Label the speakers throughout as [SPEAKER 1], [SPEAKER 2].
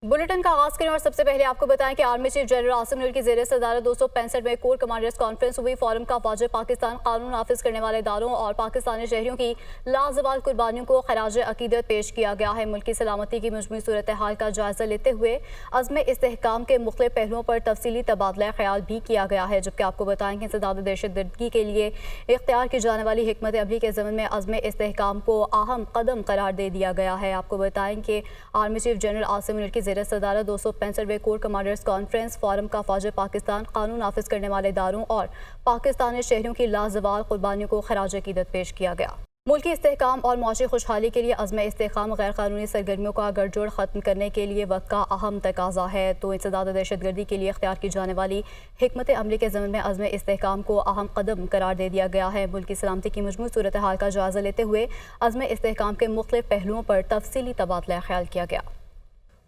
[SPEAKER 1] Bulletin का आगाज करें और सबसे पहले आपको बताएं कि army chief general Asim Munir की ज़ेर सदारत 265 में कोर कमांडर्स कॉन्फ्रेंस हुई। फोरम का वाजिब पाकिस्तान कानून नाफिज करने वाले इदारों और पाकिस्तानी शहरियों की लाजवाल कुर्बानियों को खराज अकीदत पेश किया गया है। मुल्क की सलामती की मजमूई सूरत हाल का जायजा लेते हुए अज़्म इस्तेहकाम के मुख्तलिफ पहलुओं पर तफसीली तबादला ख्याल भी किया गया है। जबकि आपको बताएं कि इंसदाद दहशतगर्दी के लिए इख्तियार की जाने वाली हिकमत अमली के ज़मन में अज़्म इस्तेहकाम को अहम कदम करार दे दिया गया है। आपको बताएं कि army chief general Asim Munir की ज़ेर सदारत 265वें कोर कमांडर्स कॉन्फ्रेंस फोरम का वाजिब पाकिस्तान कानून नाफिज करने वाले इदारों और पाकिस्तानी शहरियों की लाजवाल कुर्बानियों को खराज अकीदत पेश किया गया। मुल्की इस्तेहकाम और मुआशी खुशहाली के लिए अज़्म इस्तेहकाम गैर कानूनी सरगर्मियों का गठजोड़ ख़त्म करने के लिए वक्त का अहम तकाजा है। तो इंसदाद दहशतगर्दी के लिए इख्तियार की जाने वाली हिकमत अमली के ज़मन में अज़्म इस्तेहकाम को अहम कदम करार दे दिया गया है। मुल्क की सलामती की मजमूई सूरत हाल का जायजा लेते हुए अज़्म इस्तेहकाम के मुख्तलिफ पहलुओं पर तफसीली तबादला ख्याल किया गया।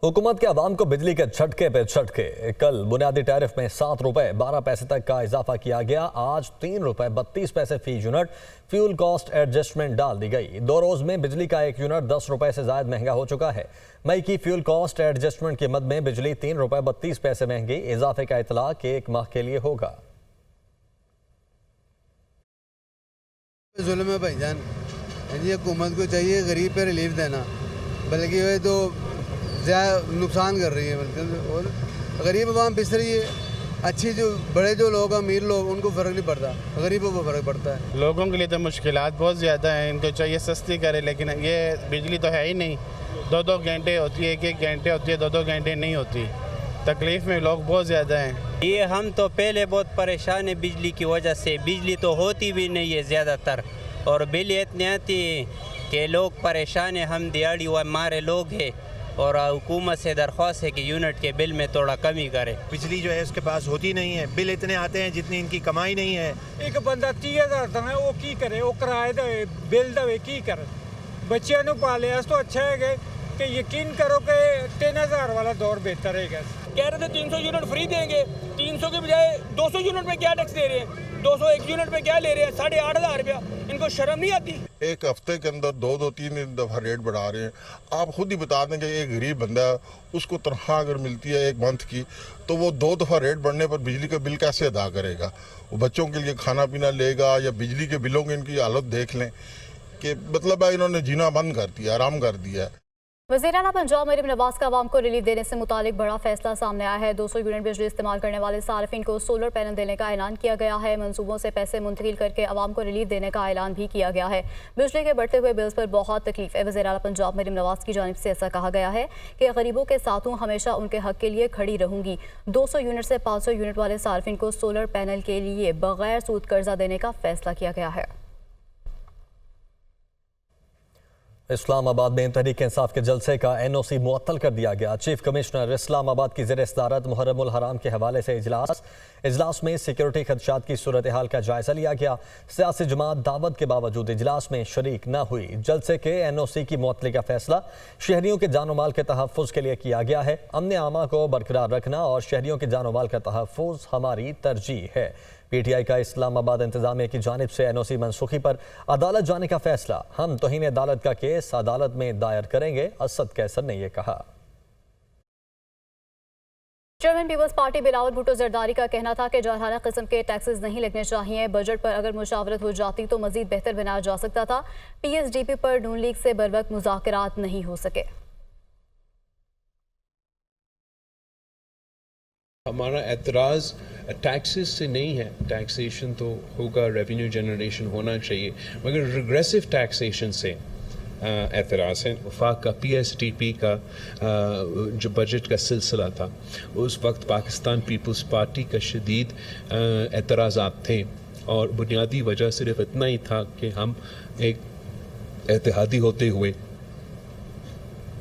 [SPEAKER 2] हुकूमत के अवाम को बिजली के झटके पे झटके। कल बुनियादी टैरिफ में 7 रुपए 12 पैसे तक का इजाफा किया गया। आज 3 रुपए 32 पैसे फी यूनिट फ्यूल कॉस्ट एडजस्टमेंट डाल दी गई। 2 रोज में बिजली का एक यूनिट 10 रुपए से ज्यादा महंगा हो चुका है। मई की फ्यूल कॉस्ट एडजस्टमेंट की मद में बिजली 3 रुपए 32 पैसे महंगी। इजाफे का इतलाक 1 माह के लिए होगा।
[SPEAKER 3] जुल्म है भाईजान, हुकूमत को चाहिए गरीब पे रिलीफ देना, बल्कि वह तो ज़्यादा नुकसान कर रही है। बल्कि और गरीब आवाम पिस रही है। अच्छी जो बड़े जो लोग अमीर लोग उनको फ़र्क नहीं पड़ता, गरीबों को फ़र्क पड़ता है।
[SPEAKER 4] लोगों के लिए तो मुश्किलात बहुत ज़्यादा हैं। इनको चाहिए सस्ती करे, लेकिन ये बिजली तो है ही नहीं। 2-2 घंटे होती है, 1-1 घंटे होती है, 2-2 घंटे नहीं होती। तकलीफ़ में लोग बहुत ज़्यादा हैं।
[SPEAKER 5] ये हम तो पहले बहुत परेशान है बिजली की वजह से। बिजली तो होती भी नहीं है ज़्यादातर, और बिल इतने आती है कि लोग परेशान हैं। हम दिहाड़ी व हमारे लोग हैं, और हुकूमत से दरख्वास्त है कि यूनिट के बिल में थोड़ा कमी करे।
[SPEAKER 6] बिजली जो है उसके पास होती नहीं है, बिल इतने आते हैं जितनी इनकी कमाई नहीं है।
[SPEAKER 7] एक बंदा 30,000 देना वो की करे, वो किराए दे बिल दे की करे, बच्चों को पाले। तो अच्छा है कि यकीन करो कि 3,000 वाला दौर बेहतर है।
[SPEAKER 8] कह रहे थे 300 यूनिट फ्री देंगे, 300 के बजाय 200 यूनिट में क्या टैक्स दे रहे हैं, 201 यूनिट में क्या ले रहे हैं, 8,500 रुपया। इनको शर्म नहीं आती?
[SPEAKER 9] एक हफ्ते के अंदर 2-3 दफ़ा रेट बढ़ा रहे हैं। आप खुद ही बता दें कि एक गरीब बंदा है, उसको तनख्वाह अगर मिलती है 1 मंथ की, तो वो 2 दफ़ा रेट बढ़ने पर बिजली का बिल कैसे अदा करेगा? वो बच्चों के लिए खाना पीना लेगा या बिजली के बिलों की इनकी हालत देख लें कि मतलब है इन्होंने जीना बंद कर दिया, आराम कर दिया है।
[SPEAKER 1] वज़ीर आला पंजाब मरीम नवाज का अवाम को रिलीफ देने से मुतालिक बड़ा फैसला सामने आया है। 200 यूनिट बिजली इस्तेमाल करने वाले सार्फिन को सोलर पैनल देने का ऐलान किया गया है। मनसूबों से पैसे मुंतकिल करके अवाम को रिलीफ देने का ऐलान भी किया गया है। बिजली के बढ़ते हुए बिल्स पर बहुत तकलीफ है। वज़ीर आला पंजाब मरीम नवाज की जानिब से ऐसा कहा गया है कि गरीबों के साथ हूँ, हमेशा उनके हक के लिए खड़ी रहूंगी। 200 यूनिट से 500 यूनिट वाले सार्फिन को सोलर पैनल के लिए बगैर सूद कर्जा देने का फैसला किया गया है।
[SPEAKER 2] इस्लामाबाद में तहरीक इंसाफ के जलसे का NOC मुअत्तल कर दिया गया। चीफ कमिश्नर इस्लामाबाद की ज़ेर सदारत मुहर्रमुल हराम के हवाले से इजलास में सिक्योरिटी खदशात की सूरत हाल का जायजा लिया गया। सियासी जमात दावत के बावजूद इजलास में शरीक न हुई। जलसे के NOC की मुअत्तली का फैसला शहरियों के जान माल के तहफ़्फ़ुज़ के लिए किया गया है। अमन आमा को बरकरार रखना और शहरियों के जान माल का तहफ़्फ़ुज़ हमारी तरजीह है। PTI का इस्लामाबाद इंतजामिया की जानिब से NOC मनसूखी पर अदालत जाने का फैसला। हम तौहीन अदालत का केस अदालत में दायर करेंगे, असद कैसर ने यह कहा।
[SPEAKER 1] Chairman Peoples Party Bilawal Bhutto Zardari का कहना था कि जारहाना किस्म के टैक्सेस नहीं लगने चाहिए। बजट पर अगर मुशावरत हो जाती तो मजीद बेहतर बनाया जा सकता था। PSDP पर नून लीग से बरवक्त मुज़ाकरात नहीं हो सके।
[SPEAKER 10] हमारा एतराज़ टैक्सेस से नहीं है, टैक्सेशन तो होगा, रेवेन्यू जनरेशन होना चाहिए, मगर रिग्रेसिव टैक्सेशन से एतराज़ है। वफाक का PSDP का जो बजट का सिलसिला था, उस वक्त पाकिस्तान पीपल्स पार्टी का शदीद एतराज़ात थे, और बुनियादी वजह सिर्फ इतना ही था कि हम एक इत्तेहादी होते हुए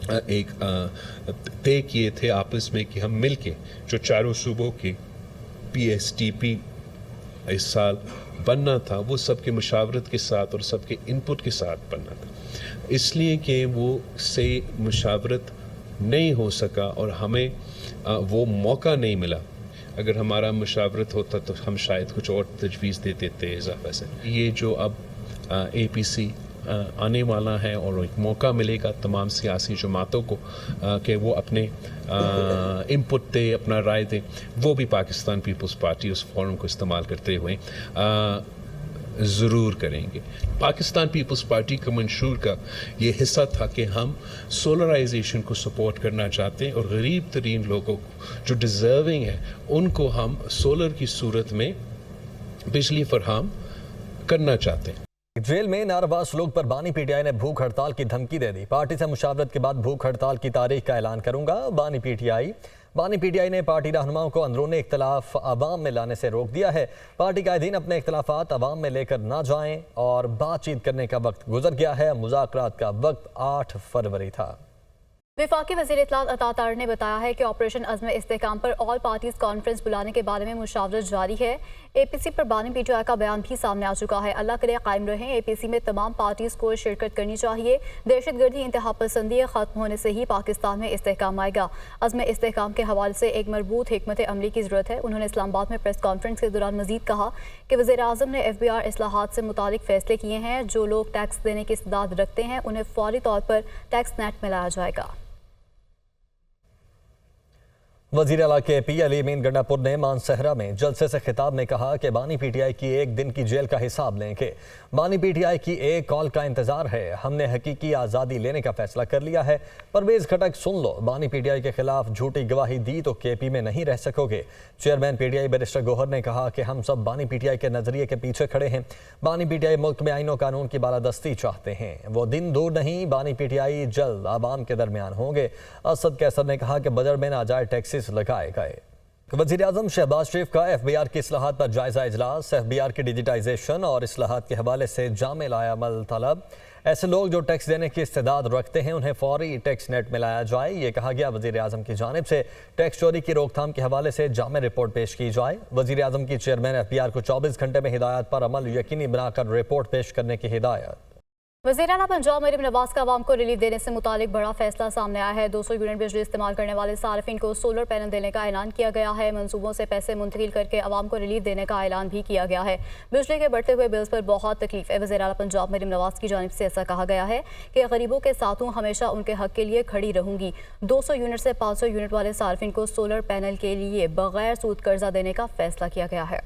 [SPEAKER 10] एक तय किए थे आपस में कि हम मिलके जो चारों सूबों के PSDP इस साल बनना था, वो सबके मुशावरत के साथ और सबके इनपुट के साथ बनना था। इसलिए कि वो से मुशावरत नहीं हो सका और हमें वो मौका नहीं मिला। अगर हमारा मुशावरत होता तो हम शायद कुछ और तजवीज़ दे देते इजाफा से। ये जो अब APC आने वाला है और एक मौका मिलेगा तमाम सियासी जमातों को कि वो अपने इनपुट दे, अपना राय दे। वो भी पाकिस्तान पीपल्स पार्टी उस फोरम को इस्तेमाल करते हुए ज़रूर करेंगे। पाकिस्तान पीपल्स पार्टी का मंशूर का ये हिस्सा था कि हम सोलराइजेशन को सपोर्ट करना चाहते हैं और गरीब तरीन लोगों को जो डिज़र्विंग है उनको हम सोलर की सूरत में बिजली फराहम करना चाहते हैं।
[SPEAKER 2] जेल में नाराबाज सलूक पर बानी पीटीआई ने भूख हड़ताल की धमकी दे दी। पार्टी से मुशावरत के बाद भूख हड़ताल की तारीख का ऐलान करूंगा। बानी पीटीआई ने पार्टी रहनुमाओं को अंदरूनी इख्तलाफ अवाम में लाने से रोक दिया है। पार्टी कायदीन अपने इख्तलाफात अवाम में लेकर ना जाएं और बातचीत करने का वक्त गुजर गया है। मुज़ाकरात का वक्त 8 फरवरी था।
[SPEAKER 1] वफाकी वज़ीर इत्तलात अता तार ने बताया है कि ऑपरेशन अज़्म इस्तेहकाम पर ऑल पार्टीज कॉन्फ्रेंस बुलाने के बारे में मुशावरत जारी है। APC पर बानी पीटीआई का बयान भी सामने आ चुका है। अल्लाह करे कायम रहें। APC में तमाम पार्टीज को शिरकत करनी चाहिए। दहशतगर्दी इंतहा पसंदी खत्म होने से ही पाकिस्तान में इस्तेहकाम आएगा। अज़्म इस्तेहकाम के हवाले से एक मरबूत हिकमत अमली की ज़रूरत है। उन्होंने इस्लामाबाद में प्रेस कॉन्फ्रेंस के दौरान मजीद कहा कि वज़ीर आज़म ने FBR इस्लाहात से मुतालिक फ़ैसले किए हैं। जो लोग टैक्स देने की इस्तेदाद रखते हैं उन्हें फौरी तौर पर टैक्स नेट में लाया जाएगा।
[SPEAKER 2] वज़ीर आला KP अली अमीन गंडापुर ने मानसहरा में जलसे से खिताब में कहा कि बानी पीटीआई की एक दिन की जेल का हिसाब लेंगे। बानी पीटीआई की एक कॉल का इंतजार है। हमने हकीकी आज़ादी लेने का फैसला कर लिया है। परवेज़ खटक सुन लो, बानी पीटीआई के खिलाफ झूठी गवाही दी तो KP में नहीं रह सकोगे। चेयरमैन PTI बैरिस्टर गौहर ने कहा कि हम सब बानी पीटीआई के नज़रिए के पीछे खड़े हैं। बानी पीटीआई मुल्क में आईन और कानून की बालादस्ती चाहते हैं। वो दिन दूर नहीं, बानी पीटीआई जल्द आवाम के दरमियान होंगे। असद कैसर ने कहा कि बजट में नाजायज टैक्सेस लगाए गए। वज़ीर आज़म शहबाज शरीफ का FBR की इस्लाहात पर जायजा इजलास। FBR की डिजिटाइजेशन और इस्लाहात के हवाले से जामे लाया अमल तलब। ऐसे लोग जो टैक्स देने की इस्तेदाद रखते हैं उन्हें फौरी टैक्स नेट में लाया जाए। ये कहा गया। वज़ीर आज़म की जानिब से टैक्स चोरी की रोकथाम के हवाले से जामे रिपोर्ट पेश की जाए। वज़ीर आज़म की चेयरमैन FBR को 24 घंटे में हिदायत पर अमल यकीनी बनाकर रिपोर्ट पेश करने की हिदायत।
[SPEAKER 1] वज़ीर आला पंजाब मरीम नवाज का आवाम को रिलीफ देने से मुतालिक बड़ा फैसला सामने आया है। 200 यूनिट बिजली इस्तेमाल करने वाले सार्फिन को सोलर पैनल देने का ऐलान किया गया है। मनसूबों से पैसे मुंतकिल करके आवाम को रिलीफ देने का ऐलान भी किया गया है। बिजली के बढ़ते हुए बिल्स पर बहुत तकलीफ है। वज़ीर आला पंजाब मरीम नवाज की जानिब से ऐसा कहा गया है कि गरीबों के साथ हूँ, हमेशा उनके हक के लिए खड़ी रहूंगी। 200 यूनिट से 500 यूनिट वाले सार्फिन को सोलर पैनल के लिए बगैर सूद कर्जा देने का फैसला किया गया है।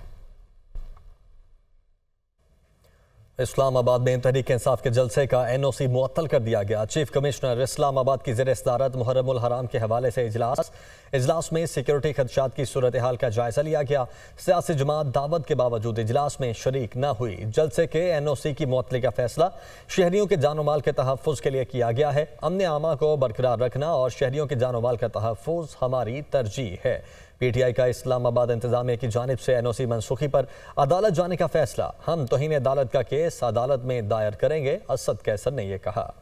[SPEAKER 2] इस्लामाबाद में तहरीक इंसाफ के जलसे का NOC मुअत्तल कर दिया गया। चीफ कमिश्नर इस्लामाबाद की ज़ेर सदारत मुहर्रमुल हराम के हवाले से इजलास में सिक्योरिटी खदशात की सूरत हाल का जायजा लिया गया। सियासी जमात दावत के बावजूद इजलास में शरीक न हुई। जलसे के NOC की मुअत्तली का फैसला शहरियों के जानो माल के तहफ़्फ़ुज़ के लिए किया गया है। अमन आमा को बरकरार रखना और शहरियों के जानो माल का तहफ़्फ़ुज़ हमारी तरजीह है। PTI का इस्लामाबाद इंतजामिया की जानिब से NOC मनसूखी पर अदालत जाने का फैसला। हम तौहीन अदालत का केस अदालत में दायर करेंगे, असद कैसर ने यह कहा।